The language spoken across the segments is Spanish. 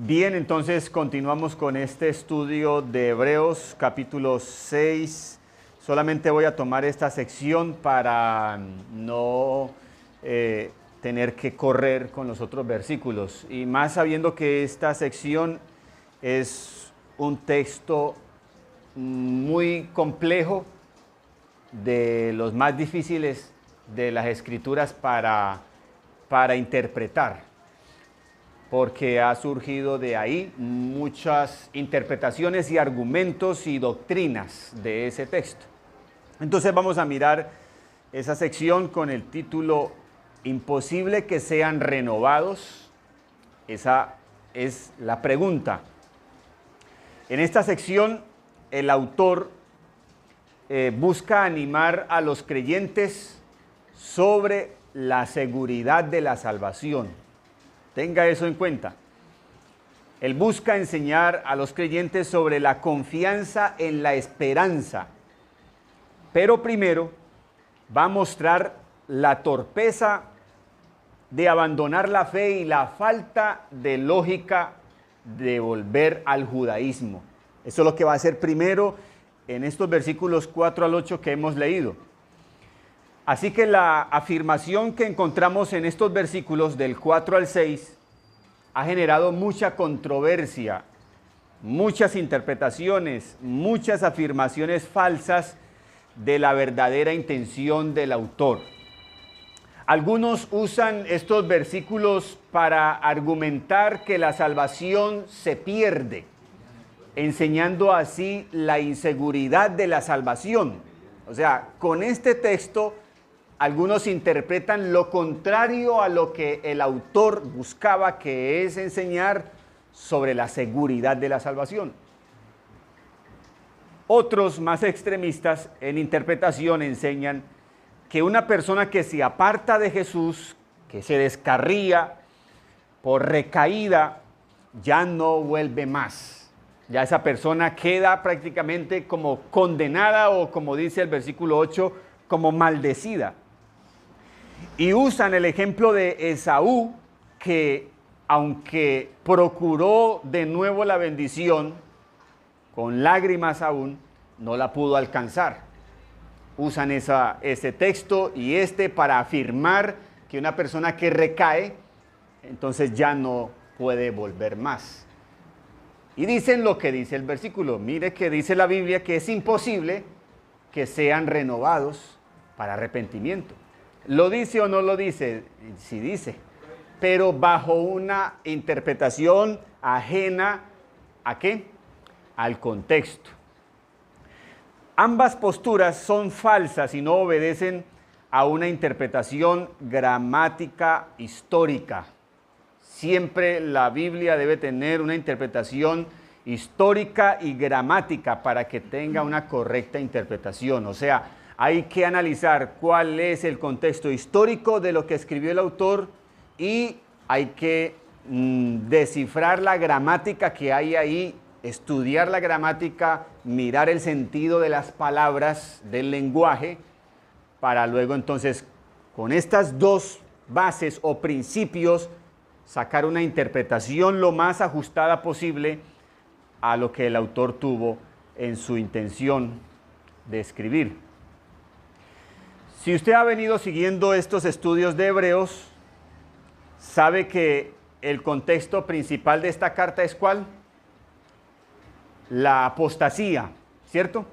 Bien, entonces continuamos con este estudio de Hebreos capítulo 6. Solamente voy a tomar esta sección para no tener que correr con los otros versículos. Y más sabiendo que esta sección es un texto muy complejo, de los más difíciles de las Escrituras para interpretar, porque ha surgido de ahí muchas interpretaciones y argumentos y doctrinas de ese texto. Entonces vamos a mirar esa sección con el título Imposible que sean renovados. Esa es la pregunta. En esta sección el autor busca animar a los creyentes sobre la seguridad de la salvación. Tenga eso en cuenta. Él busca enseñar a los creyentes sobre la confianza en la esperanza. Pero primero va a mostrar la torpeza de abandonar la fe y la falta de lógica de volver al judaísmo. Eso es lo que va a hacer primero en estos versículos 4 al 8 que hemos leído. Así que la afirmación que encontramos en estos versículos del 4 al 6 ha generado mucha controversia, muchas interpretaciones, muchas afirmaciones falsas de la verdadera intención del autor. Algunos usan estos versículos para argumentar que la salvación se pierde, enseñando así la inseguridad de la salvación. O sea, con este texto algunos interpretan lo contrario a lo que el autor buscaba, que es enseñar sobre la seguridad de la salvación. Otros más extremistas en interpretación enseñan que una persona que se aparta de Jesús, que se descarría por recaída, ya no vuelve más. Ya esa persona queda prácticamente como condenada o, como dice el versículo 8, como maldecida. Y usan el ejemplo de Esaú, que aunque procuró de nuevo la bendición, con lágrimas aún, no la pudo alcanzar. Usan ese texto y para afirmar que una persona que recae, entonces ya no puede volver más. Y dicen lo que dice el versículo. Mire que dice la Biblia que es imposible que sean renovados para arrepentimiento. ¿Lo dice o no lo dice? Sí dice, pero bajo una interpretación ajena ¿a qué? Al contexto. Ambas posturas son falsas y no obedecen a una interpretación gramática histórica. Siempre la Biblia debe tener una interpretación histórica y gramática para que tenga una correcta interpretación. O sea, hay que analizar cuál es el contexto histórico de lo que escribió el autor y hay que descifrar la gramática que hay ahí, estudiar la gramática, mirar el sentido de las palabras, del lenguaje, para luego entonces, con estas dos bases o principios, sacar una interpretación lo más ajustada posible a lo que el autor tuvo en su intención de escribir. Si usted ha venido siguiendo estos estudios de Hebreos, sabe que el contexto principal de esta carta es ¿cuál? La apostasía, ¿cierto?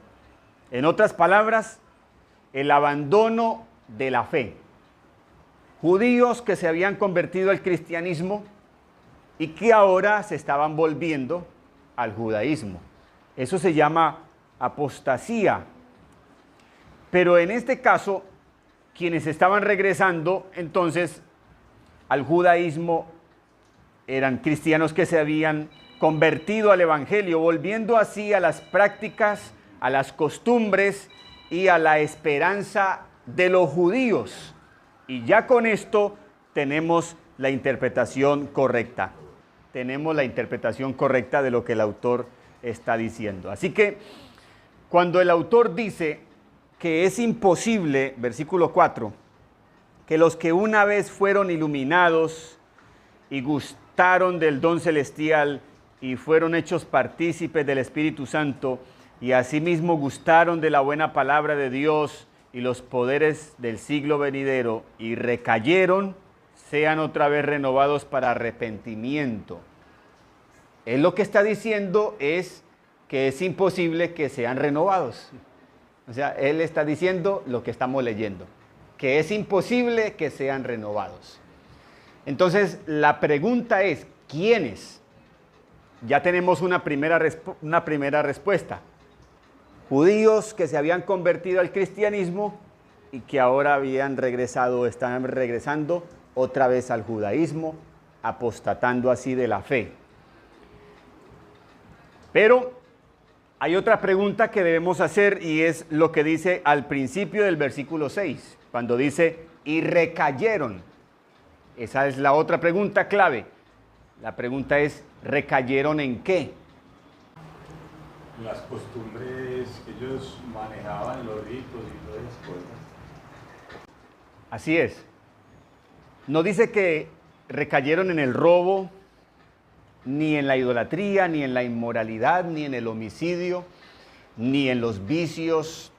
En otras palabras, el abandono de la fe. Judíos que se habían convertido al cristianismo y que ahora se estaban volviendo al judaísmo. Eso se llama apostasía. Pero en este caso, quienes estaban regresando entonces al judaísmo eran cristianos que se habían convertido al evangelio, volviendo así a las prácticas, a las costumbres y a la esperanza de los judíos. Y ya con esto tenemos la interpretación correcta. Tenemos la interpretación correcta de lo que el autor está diciendo. Así que cuando el autor dice que es imposible, versículo 4, que los que una vez fueron iluminados y gustaron del don celestial y fueron hechos partícipes del Espíritu Santo, y asimismo gustaron de la buena palabra de Dios y los poderes del siglo venidero, y recayeron, sean otra vez renovados para arrepentimiento. Él lo que está diciendo es que es imposible que sean renovados. O sea, él está diciendo lo que estamos leyendo, que es imposible que sean renovados. Entonces, la pregunta es, ¿quiénes? Ya tenemos una primera respuesta. Judíos que se habían convertido al cristianismo y que ahora están regresando otra vez al judaísmo, apostatando así de la fe. Pero hay otra pregunta que debemos hacer, y es lo que dice al principio del versículo 6, cuando dice, y recayeron. Esa es la otra pregunta clave. La pregunta es, ¿recayeron en qué? Las costumbres que ellos manejaban, los ritos y todas esas cosas. Así es. No dice que recayeron en el robo, ni en la idolatría, ni en la inmoralidad, ni en el homicidio, ni en los vicios.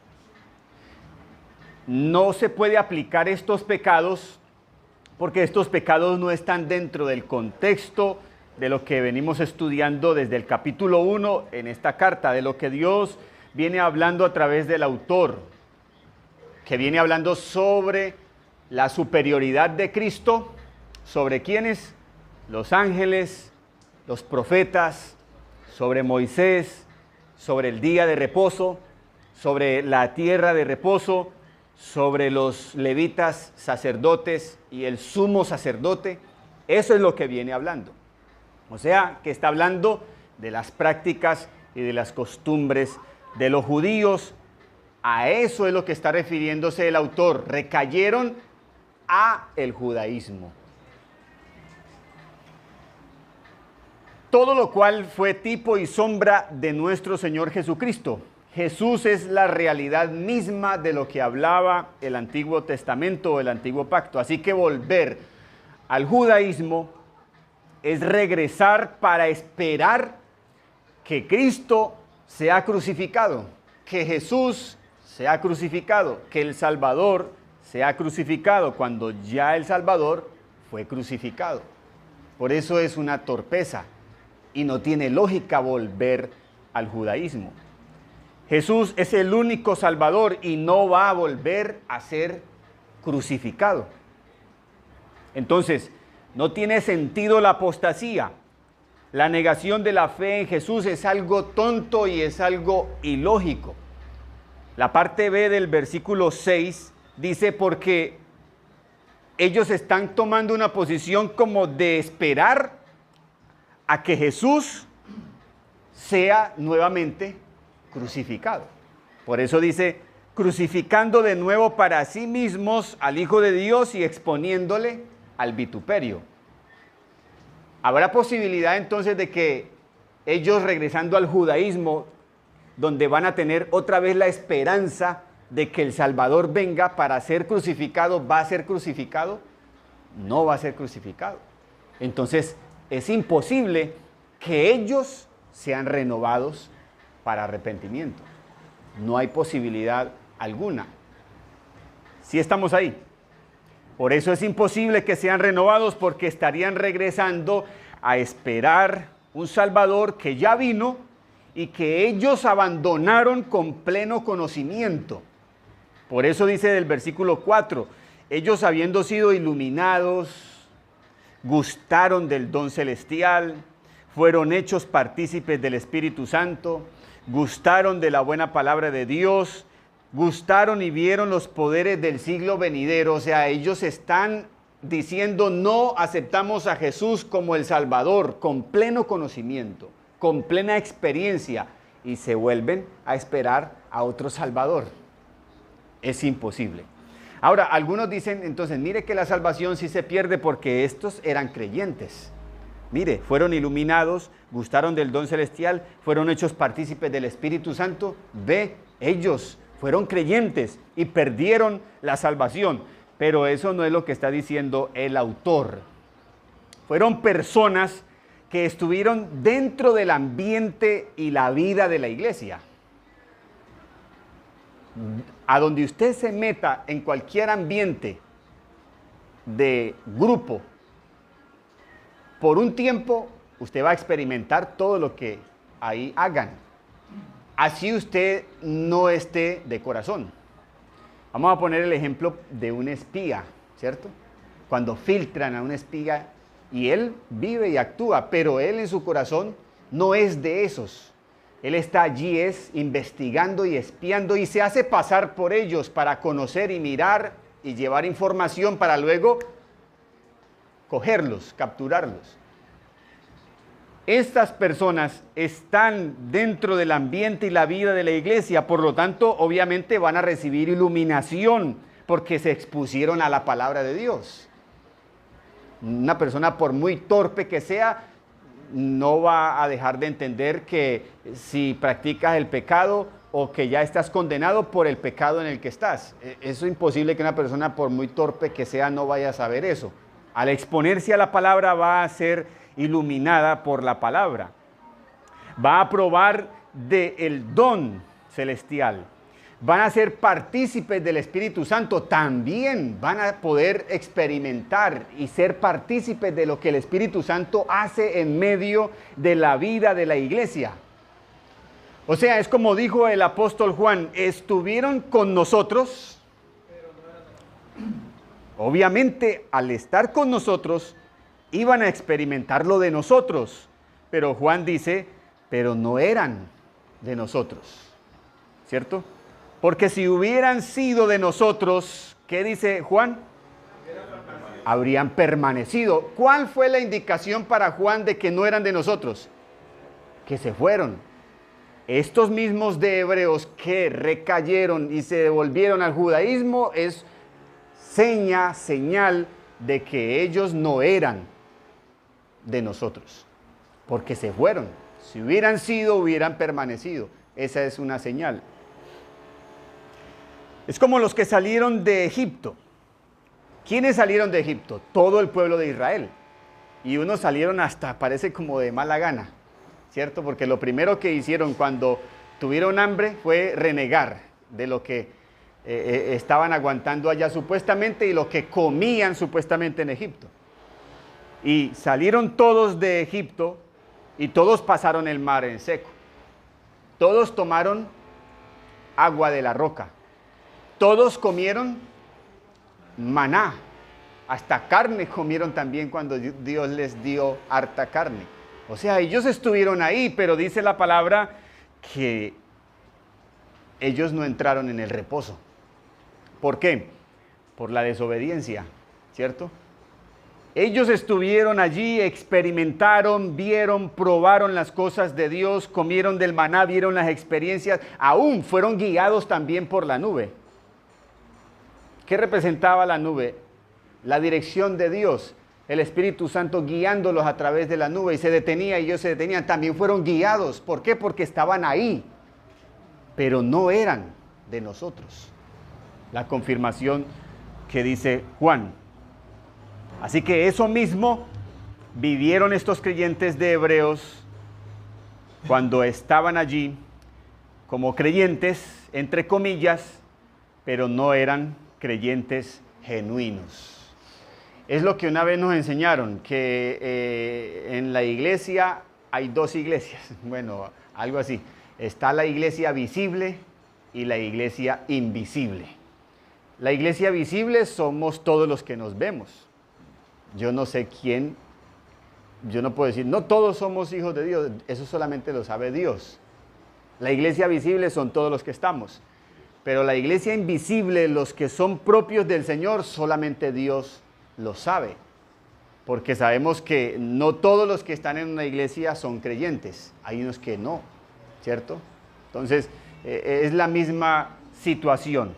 No se puede aplicar estos pecados porque estos pecados no están dentro del contexto de lo que venimos estudiando desde el capítulo 1 en esta carta, de lo que Dios viene hablando a través del autor, que viene hablando sobre la superioridad de Cristo. ¿Sobre quiénes? Los ángeles, los profetas, sobre Moisés, sobre el día de reposo, sobre la tierra de reposo, sobre los levitas, sacerdotes y el sumo sacerdote. Eso es lo que viene hablando. O sea, que está hablando de las prácticas y de las costumbres de los judíos. A eso es lo que está refiriéndose el autor. Recayeron a el judaísmo. Todo lo cual fue tipo y sombra de nuestro Señor Jesucristo. Jesús es la realidad misma de lo que hablaba el Antiguo Testamento o el Antiguo Pacto. Así que volver al judaísmo es regresar para esperar que Cristo sea crucificado, que Jesús sea crucificado, que el Salvador sea crucificado, cuando ya el Salvador fue crucificado. Por eso es una torpeza y no tiene lógica volver al judaísmo. Jesús es el único Salvador y no va a volver a ser crucificado. Entonces, no tiene sentido la apostasía. La negación de la fe en Jesús es algo tonto y es algo ilógico. La parte B del versículo 6 dice, porque ellos están tomando una posición como de esperar a que Jesús sea nuevamente crucificado. Por eso dice, crucificando de nuevo para sí mismos al Hijo de Dios y exponiéndole al vituperio. ¿Habrá posibilidad entonces de que ellos, regresando al judaísmo, donde van a tener otra vez la esperanza de que el Salvador venga para ser crucificado, va a ser crucificado? No va a ser crucificado. Entonces es imposible que ellos sean renovados para arrepentimiento. No hay posibilidad alguna. ¿Sí estamos ahí? Por eso es imposible que sean renovados, porque estarían regresando a esperar un Salvador que ya vino y que ellos abandonaron con pleno conocimiento. Por eso dice del versículo 4, ellos habiendo sido iluminados, gustaron del don celestial, fueron hechos partícipes del Espíritu Santo, gustaron de la buena palabra de Dios, gustaron y vieron los poderes del siglo venidero. O sea, ellos están diciendo, no aceptamos a Jesús como el Salvador, con pleno conocimiento, con plena experiencia, y se vuelven a esperar a otro Salvador. Es imposible. Ahora, algunos dicen, entonces, mire que la salvación sí se pierde porque estos eran creyentes. Mire, fueron iluminados, gustaron del don celestial, fueron hechos partícipes del Espíritu Santo. Ve, ellos fueron creyentes y perdieron la salvación. Pero eso no es lo que está diciendo el autor. Fueron personas que estuvieron dentro del ambiente y la vida de la iglesia. A donde usted se meta en cualquier ambiente de grupo, por un tiempo usted va a experimentar todo lo que ahí hagan. Así usted no esté de corazón. Vamos a poner el ejemplo de un espía, ¿cierto? Cuando filtran a un espía y él vive y actúa, pero él en su corazón no es de esos. Él está allí investigando y espiando y se hace pasar por ellos para conocer y mirar y llevar información para luego cogerlos, capturarlos. Estas personas están dentro del ambiente y la vida de la iglesia, por lo tanto, obviamente van a recibir iluminación porque se expusieron a la palabra de Dios. Una persona, por muy torpe que sea, no va a dejar de entender que si practicas el pecado o que ya estás condenado por el pecado en el que estás. Eso es imposible que una persona, por muy torpe que sea, no vaya a saber eso. Al exponerse a la palabra va a ser iluminada por la palabra. Va a probar del don celestial. Van a ser partícipes del Espíritu Santo. También van a poder experimentar y ser partícipes de lo que el Espíritu Santo hace en medio de la vida de la iglesia. O sea, es como dijo el apóstol Juan, estuvieron con nosotros. Obviamente, al estar con nosotros, iban a experimentar lo de nosotros. Pero Juan dice, pero no eran de nosotros. ¿Cierto? Porque si hubieran sido de nosotros, ¿qué dice Juan? Habrían permanecido. ¿Cuál fue la indicación para Juan de que no eran de nosotros? Que se fueron. Estos mismos de Hebreos que recayeron y se devolvieron al judaísmo es señal de que ellos no eran de nosotros, porque se fueron. Si hubieran sido, hubieran permanecido. Esa es una señal. Es como los que salieron de Egipto. ¿Quiénes salieron de Egipto? Todo el pueblo de Israel. Y unos salieron hasta, parece como de mala gana, ¿cierto? Porque lo primero que hicieron cuando tuvieron hambre fue renegar de lo que estaban aguantando allá supuestamente y lo que comían supuestamente en Egipto. Y salieron todos de Egipto y todos pasaron el mar en seco. Todos tomaron agua de la roca. Todos comieron maná. Hasta carne comieron también cuando Dios les dio harta carne. O sea, ellos estuvieron ahí, pero dice la palabra que ellos no entraron en el reposo. ¿Por qué? Por la desobediencia, ¿cierto? Ellos estuvieron allí, experimentaron, vieron, probaron las cosas de Dios, comieron del maná, vieron las experiencias, aún fueron guiados también por la nube. ¿Qué representaba la nube? La dirección de Dios, el Espíritu Santo guiándolos a través de la nube, y se detenía y ellos se detenían. También fueron guiados. ¿Por qué? Porque estaban ahí, pero no eran de nosotros. La confirmación que dice Juan. Así que eso mismo vivieron estos creyentes de Hebreos cuando estaban allí como creyentes, entre comillas, pero no eran creyentes genuinos. Es lo que una vez nos enseñaron, que en la iglesia hay dos iglesias, bueno, algo así. Está la iglesia visible y la iglesia invisible. La iglesia visible somos todos los que nos vemos. Yo no sé quién, yo no puedo decir, no todos somos hijos de Dios, eso solamente lo sabe Dios. La iglesia visible son todos los que estamos. Pero la iglesia invisible, los que son propios del Señor, solamente Dios lo sabe. Porque sabemos que no todos los que están en una iglesia son creyentes. Hay unos que no, ¿cierto? Entonces, es la misma situación.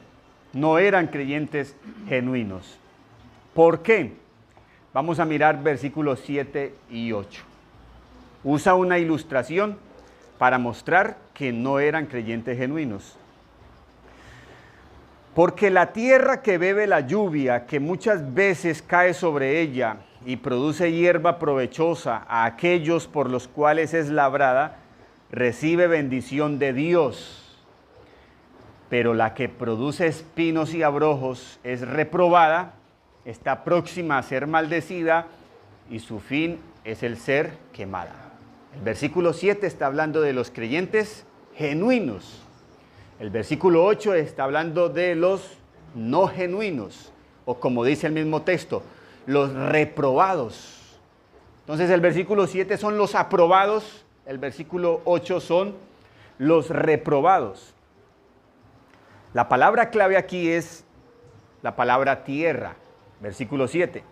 No eran creyentes genuinos. ¿Por qué? Vamos a mirar versículos 7 y 8. Usa una ilustración para mostrar que no eran creyentes genuinos. Porque la tierra que bebe la lluvia, que muchas veces cae sobre ella y produce hierba provechosa a aquellos por los cuales es labrada, recibe bendición de Dios. Pero la que produce espinos y abrojos es reprobada, está próxima a ser maldecida y su fin es el ser quemada. El versículo 7 está hablando de los creyentes genuinos. El versículo 8 está hablando de los no genuinos, o como dice el mismo texto, los reprobados. Entonces el versículo 7 son los aprobados, el versículo 8 son los reprobados. La palabra clave aquí es la palabra tierra, versículo 7,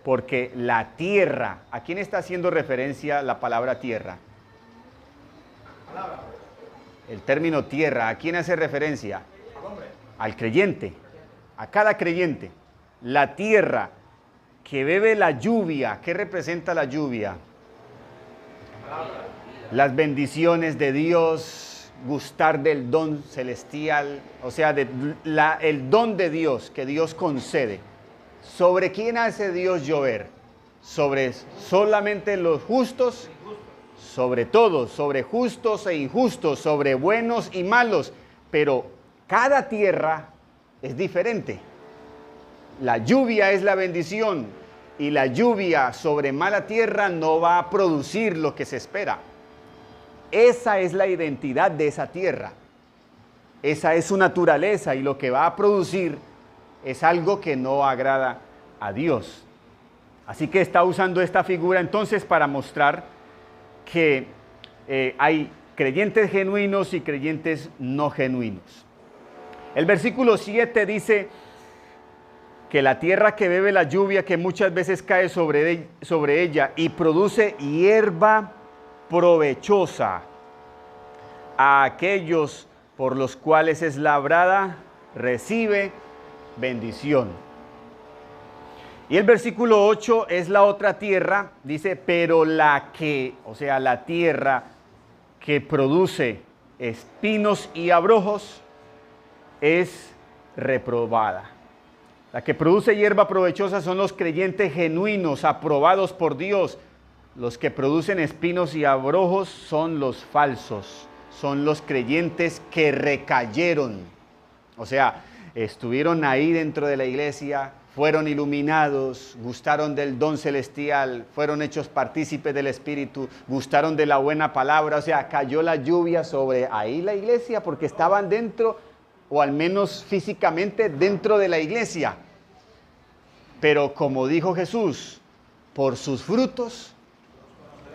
porque la tierra, ¿a quién está haciendo referencia la palabra tierra? El término tierra, ¿a quién hace referencia? Al creyente, a cada creyente. La tierra que bebe la lluvia, ¿qué representa la lluvia? Las bendiciones de Dios, gustar del don celestial, o sea, el don de Dios que Dios concede. ¿Sobre quién hace Dios llover? ¿Sobre solamente los justos? Sobre todos, sobre justos e injustos, sobre buenos y malos. Pero cada tierra es diferente. La lluvia es la bendición y la lluvia sobre mala tierra no va a producir lo que se espera. Esa es la identidad de esa tierra. Esa es su naturaleza y lo que va a producir es algo que no agrada a Dios. Así que está usando esta figura entonces para mostrar que hay creyentes genuinos y creyentes no genuinos. El versículo 7 dice que la tierra que bebe la lluvia que muchas veces cae sobre ella y produce hierba provechosa a aquellos por los cuales es labrada, recibe bendición. Y el versículo 8 es la otra tierra, dice, pero la tierra que produce espinos y abrojos es reprobada. La que produce hierba provechosa son los creyentes genuinos, aprobados por Dios. Los que producen espinos y abrojos son los falsos, son los creyentes que recayeron. O sea, estuvieron ahí dentro de la iglesia, fueron iluminados, gustaron del don celestial, fueron hechos partícipes del Espíritu, gustaron de la buena palabra, o sea, cayó la lluvia sobre ahí la iglesia porque estaban dentro, o al menos físicamente dentro de la iglesia. Pero como dijo Jesús, por sus frutos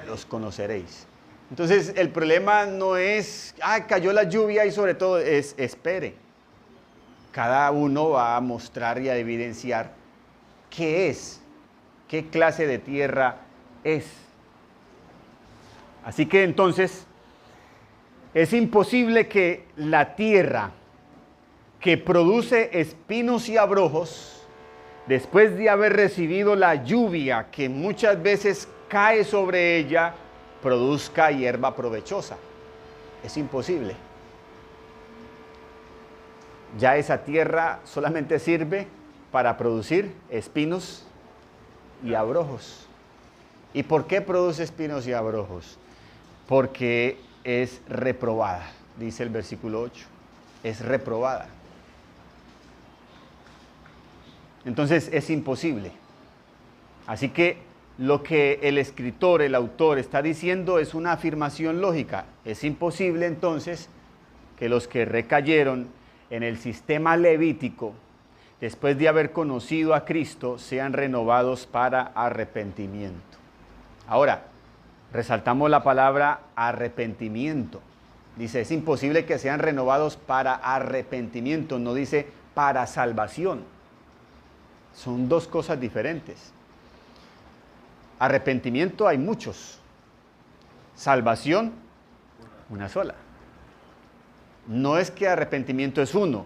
los conoceréis. Entonces el problema no es, cayó la lluvia y sobre todo es, espere. Cada uno va a mostrar y a evidenciar qué es, qué clase de tierra es. Así que entonces es imposible que la tierra que produce espinos y abrojos, después de haber recibido la lluvia que muchas veces cae sobre ella, produzca hierba provechosa. Es imposible. Ya esa tierra solamente sirve para producir espinos y abrojos. ¿Y por qué produce espinos y abrojos? Porque es reprobada, dice el versículo 8. Es reprobada. Entonces es imposible. Así que lo que el escritor, el autor está diciendo es una afirmación lógica. Es imposible entonces que los que recayeron en el sistema levítico, después de haber conocido a Cristo, sean renovados para arrepentimiento. Ahora, resaltamos la palabra arrepentimiento. Dice, es imposible que sean renovados para arrepentimiento, no dice para salvación. Son dos cosas diferentes. Arrepentimiento hay muchos. Salvación, una sola. No es que arrepentimiento es uno.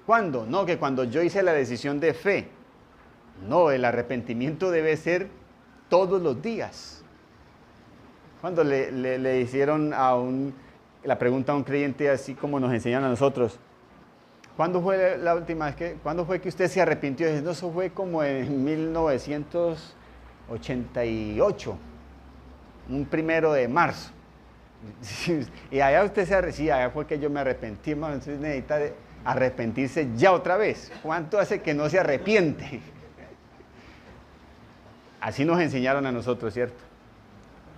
¿Cuándo? No, que cuando yo hice la decisión de fe. No, el arrepentimiento debe ser todos los días. Cuando le hicieron la pregunta a un creyente así como nos enseñan a nosotros, ¿cuándo fue la última vez cuándo fue que usted se arrepintió? No, eso fue como en 1900 88, un 1 de marzo. Y allá usted se arrepentía, allá fue que yo me arrepentí, hermano, entonces necesita arrepentirse ya otra vez. ¿Cuánto hace que no se arrepiente? Así nos enseñaron a nosotros, ¿cierto?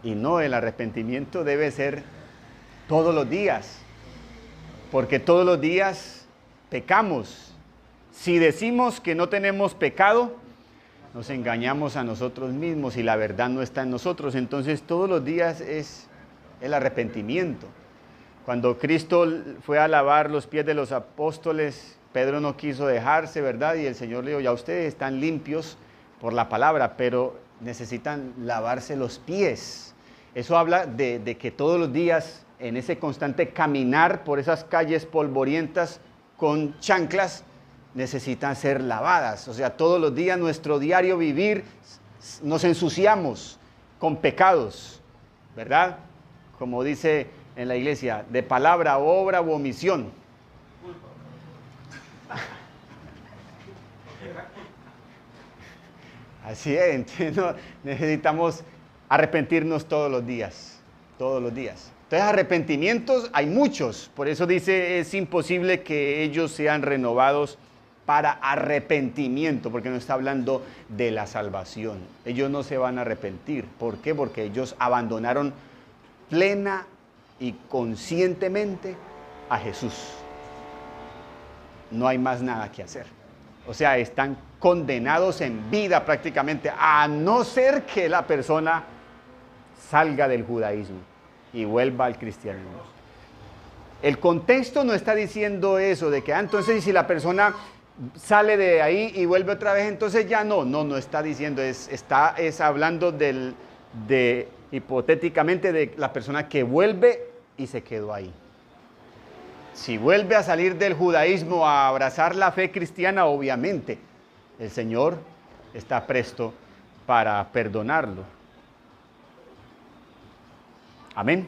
Y no, el arrepentimiento debe ser todos los días, porque todos los días pecamos. Si decimos que no tenemos pecado, nos engañamos a nosotros mismos y la verdad no está en nosotros. Entonces todos los días es el arrepentimiento. Cuando Cristo fue a lavar los pies de los apóstoles, Pedro no quiso dejarse, ¿verdad? Y el Señor le dijo, ya ustedes están limpios por la palabra, pero necesitan lavarse los pies. Eso habla de que todos los días, en ese constante caminar por esas calles polvorientas con chanclas, necesitan ser lavadas. O sea, todos los días, nuestro diario vivir, nos ensuciamos con pecados, ¿verdad? Como dice en la iglesia, de palabra, obra u omisión. Así es, entiendo. Necesitamos arrepentirnos todos los días, todos los días. Entonces, arrepentimientos hay muchos, por eso dice, es imposible que ellos sean renovados para arrepentimiento, porque no está hablando de la salvación. Ellos no se van a arrepentir. ¿Por qué? Porque ellos abandonaron plena y conscientemente a Jesús. No hay más nada que hacer. O sea, están condenados en vida prácticamente, a no ser que la persona salga del judaísmo y vuelva al cristianismo. El contexto no está diciendo eso, de que entonces si la persona sale de ahí y vuelve otra vez, entonces ya no está diciendo, está hablando hipotéticamente de la persona que vuelve y se quedó ahí. Si vuelve a salir del judaísmo a abrazar la fe cristiana, obviamente el Señor está presto para perdonarlo. Amén.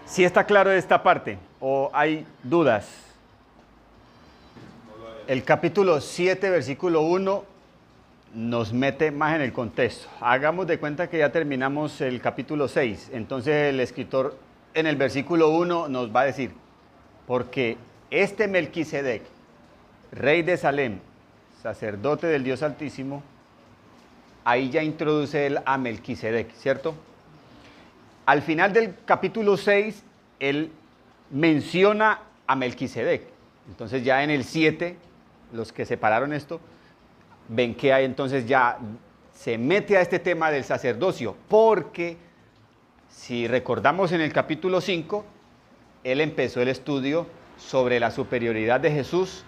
¿Sí está claro esta parte o hay dudas? El capítulo 7, versículo 1 nos mete más en el contexto. Hagamos de cuenta que ya terminamos el capítulo 6. Entonces el escritor en el versículo 1 nos va a decir, porque este Melquisedec, rey de Salem, sacerdote del Dios Altísimo, ahí ya introduce él a Melquisedec, ¿cierto? Al final del capítulo 6, él menciona a Melquisedec. Entonces ya en el 7, los que separaron esto, ven que hay, entonces ya se mete a este tema del sacerdocio, porque si recordamos en el capítulo 5, él empezó el estudio sobre la superioridad de Jesús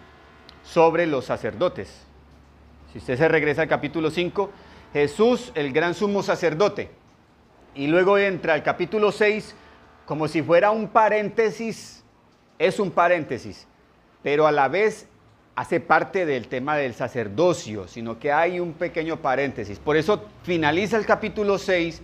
sobre los sacerdotes. Si usted se regresa al capítulo 5, Jesús, el gran sumo sacerdote, y luego entra al capítulo 6 como si fuera un paréntesis, es un paréntesis, pero a la vez hace parte del tema del sacerdocio, sino que hay un pequeño paréntesis. Por eso finaliza el capítulo 6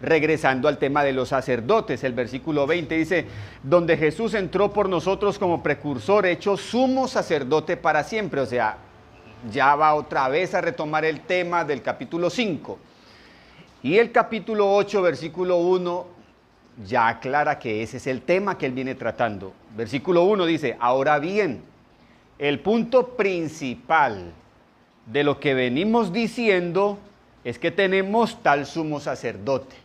regresando al tema de los sacerdotes. El versículo 20 dice, donde Jesús entró por nosotros como precursor, hecho sumo sacerdote para siempre. O sea, ya va otra vez a retomar el tema del capítulo 5. Y el capítulo 8, versículo 1, ya aclara que ese es el tema que él viene tratando. Versículo 1 dice, ahora bien, el punto principal de lo que venimos diciendo es que tenemos tal sumo sacerdote,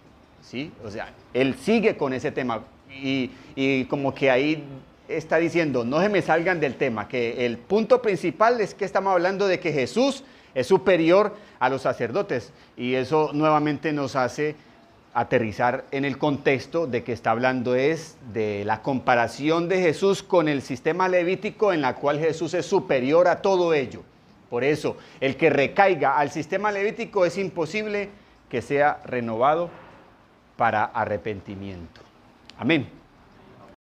¿sí? O sea, él sigue con ese tema y como que ahí está diciendo, no se me salgan del tema, que el punto principal es que estamos hablando de que Jesús es superior a los sacerdotes, y eso nuevamente nos hace aterrizar en el contexto de que está hablando es de la comparación de Jesús con el sistema levítico, en la cual Jesús es superior a todo ello. Por eso, el que recaiga al sistema levítico es imposible que sea renovado para arrepentimiento. Amén.